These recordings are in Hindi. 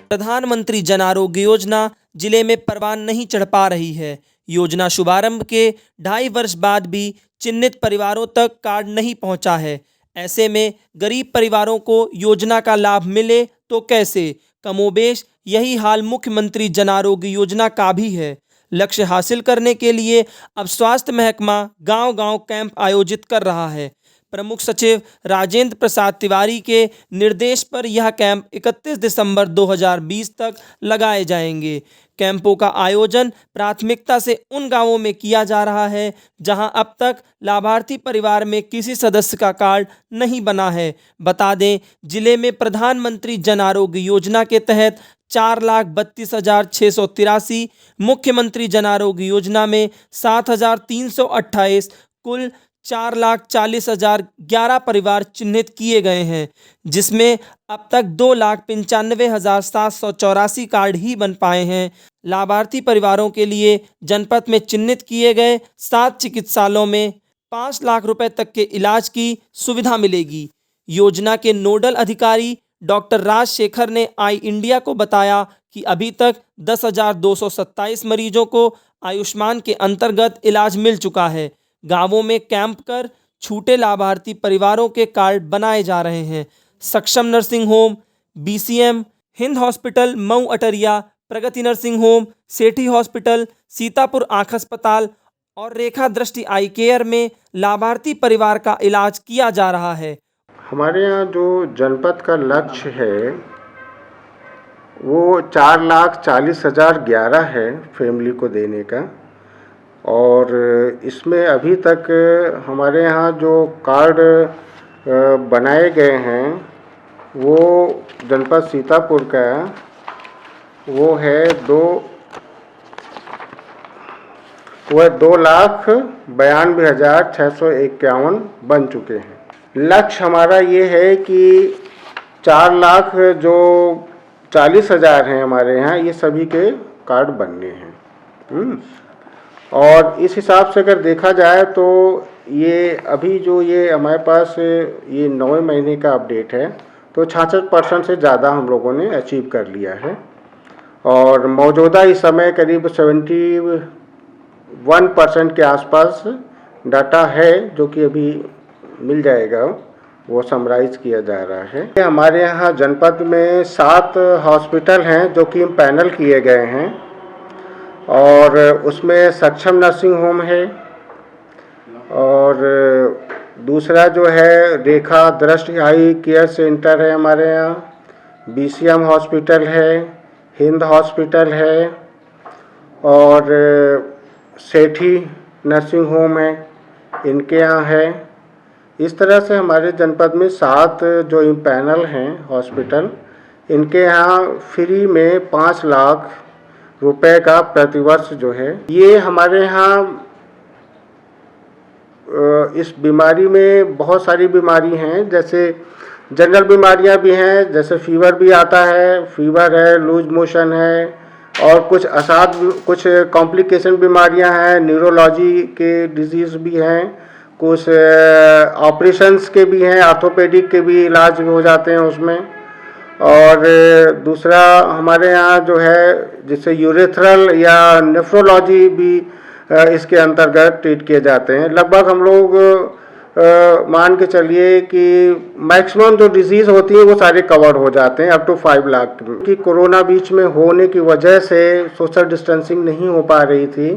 प्रधानमंत्री जन आरोग्य योजना जिले में परवान नहीं चढ़ पा रही है। योजना शुभारंभ के 2.5 वर्ष बाद भी चिन्हित परिवारों तक कार्ड नहीं पहुंचा है। ऐसे में गरीब परिवारों को योजना का लाभ मिले तो कैसे? कमोबेश यही हाल मुख्यमंत्री जन आरोग्य योजना का भी है। लक्ष्य हासिल करने के लिए अब स्वास्थ्य महकमा गांव-गांव कैंप आयोजित कर रहा है। प्रमुख सचिव राजेंद्र प्रसाद तिवारी के निर्देश पर यह कैंप 31 दिसंबर 2020 तक लगाए जाएंगे। कैंपों का आयोजन प्राथमिकता से उन गांवों में किया जा रहा है जहां अब तक लाभार्थी परिवार में किसी सदस्य का कार्ड नहीं बना है। बता दें, जिले में प्रधानमंत्री जन आरोग्य योजना के तहत 4,32,683, मुख्यमंत्री जन आरोग्य योजना में 7,328, कुल 4,40,011 परिवार चिन्हित किए गए हैं, जिसमें अब तक 2,95,784 कार्ड ही बन पाए हैं। लाभार्थी परिवारों के लिए जनपद में चिन्हित किए गए 7 चिकित्सालयों में 5 लाख रुपए तक के इलाज की सुविधा मिलेगी। योजना के नोडल अधिकारी डॉक्टर राजशेखर ने आई इंडिया को बताया कि अभी तक 10,227 मरीजों को आयुष्मान के अंतर्गत इलाज मिल चुका है। गांवों में कैंप कर छूटे लाभार्थी परिवारों के कार्ड बनाए जा रहे हैं। सक्षम nursing home, BCM, Hind hospital Mau अटरिया, प्रगति नर्सिंग होम, सेठी हॉस्पिटल, सीतापुर आँख अस्पताल और रेखा दृष्टि आई केयर में लाभार्थी परिवार का इलाज किया जा रहा है। हमारे यहाँ जो जनपद का लक्ष्य है वो 4,40,011 है फैमिली को देने का, और इसमें अभी तक हमारे यहाँ जो कार्ड बनाए गए हैं वो जनपद सीतापुर का वो है 2,92,651 बन चुके हैं। लक्ष्य हमारा ये है कि 4,40,000 हैं हमारे यहाँ, ये सभी के कार्ड बनने हैं। और इस हिसाब से अगर देखा जाए तो ये अभी जो ये हमारे पास ये 9वें महीने का अपडेट है तो 66% से ज़्यादा हम लोगों ने अचीव कर लिया है, और मौजूदा इस समय करीब 71% के आसपास डाटा है जो कि अभी मिल जाएगा, वो समराइज किया जा रहा है। हमारे यहाँ जनपद में 7 हॉस्पिटल हैं जो कि पैनल किए गए हैं, और उसमें सक्षम नर्सिंग होम है, और दूसरा जो है रेखा दृष्टि आई केयर सेंटर है हमारे यहाँ, बीसीएम हॉस्पिटल है, हिंद हॉस्पिटल है, और सेठी नर्सिंग होम है, इनके यहाँ है। इस तरह से हमारे जनपद में 7 जो पैनल हैं हॉस्पिटल, इनके यहाँ फ्री में 5 लाख रुपए का प्रतिवर्ष जो है, ये हमारे यहाँ इस बीमारी में बहुत सारी बीमारी हैं, जैसे जनरल बीमारियां भी हैं, जैसे फीवर भी आता है, फीवर है, लूज मोशन है, और कुछ कॉम्प्लिकेशन बीमारियां हैं, न्यूरोलॉजी के डिजीज़ भी हैं, कुछ ऑपरेशंस के भी हैं, ऑर्थोपेडिक के भी इलाज हो जाते हैं उसमें। और दूसरा हमारे यहाँ जो है जिससे यूरेथ्रल या नेफ्रोलॉजी भी इसके अंतर्गत ट्रीट किए जाते हैं। लगभग हम लोग मान के चलिए कि मैक्सिमम जो डिजीज़ होती है वो सारे कवर हो जाते हैं, अप टू 5 लाख। कि कोरोना बीच में होने की वजह से सोशल डिस्टेंसिंग नहीं हो पा रही थी,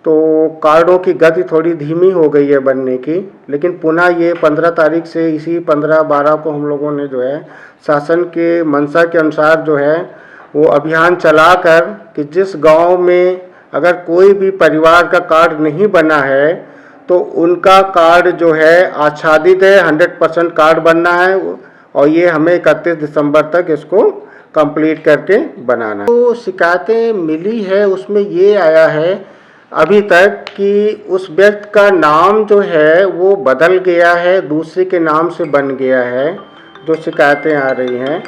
तो कार्डों की गति थोड़ी धीमी हो गई है बनने की, लेकिन पुनः ये 15 तारीख से इसी 15-12 को हम लोगों ने जो है शासन के मंशा के अनुसार जो है वो अभियान चलाकर कि जिस गांव में अगर कोई भी परिवार का कार्ड नहीं बना है तो उनका कार्ड जो है आच्छादित है, 100% कार्ड बनना है, और ये हमें 31 दिसंबर तक इसको कंप्लीट करके बनाना है। तो शिकायतें मिली है उसमें ये आया है अभी तक कि उस व्यक्ति का नाम जो है वो बदल गया है, दूसरे के नाम से बन गया है, जो शिकायतें आ रही हैं।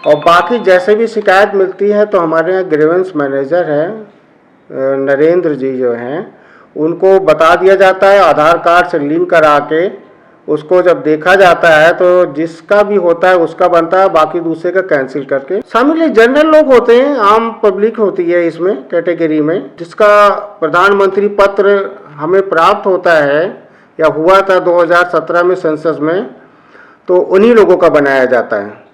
और बाकी जैसे भी शिकायत मिलती है तो हमारे यहाँ ग्रीवेंस मैनेजर है नरेंद्र जी जो हैं, उनको बता दिया जाता है, आधार कार्ड से लिंक करा के उसको जब देखा जाता है तो जिसका भी होता है उसका बनता है, बाकी दूसरे का कैंसिल करके शामिल है। जनरल लोग होते हैं, आम पब्लिक होती है इसमें कैटेगरी में। जिसका प्रधानमंत्री पत्र हमें प्राप्त होता है या हुआ था 2017 में सेंसस में, तो उन्हीं लोगों का बनाया जाता है।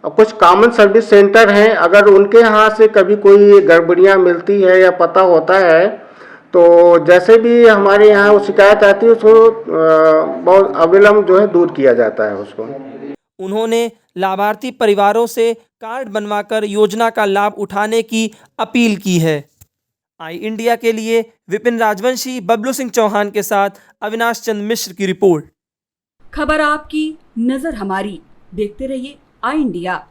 और कुछ कॉमन सर्विस सेंटर हैं, अगर उनके यहाँ से कभी कोई गड़बड़ियाँ मिलती है या पता होता है तो जैसे भी हमारे यहाँ वो शिकायत आती है उसको बहुत अविलंब जो है दूर किया जाता है उसको। उन्होंने लाभार्थी परिवारों से कार्ड बनवाकर योजना का लाभ उठाने की अपील की है। आई इंडिया के लिए विपिन राजवंशी, बबलू सिंह चौहान के साथ अविनाश चंद्र मिश्र की रिपोर्ट। खबर आपकी, नजर हमारी। देखते रहिए आई इंडिया।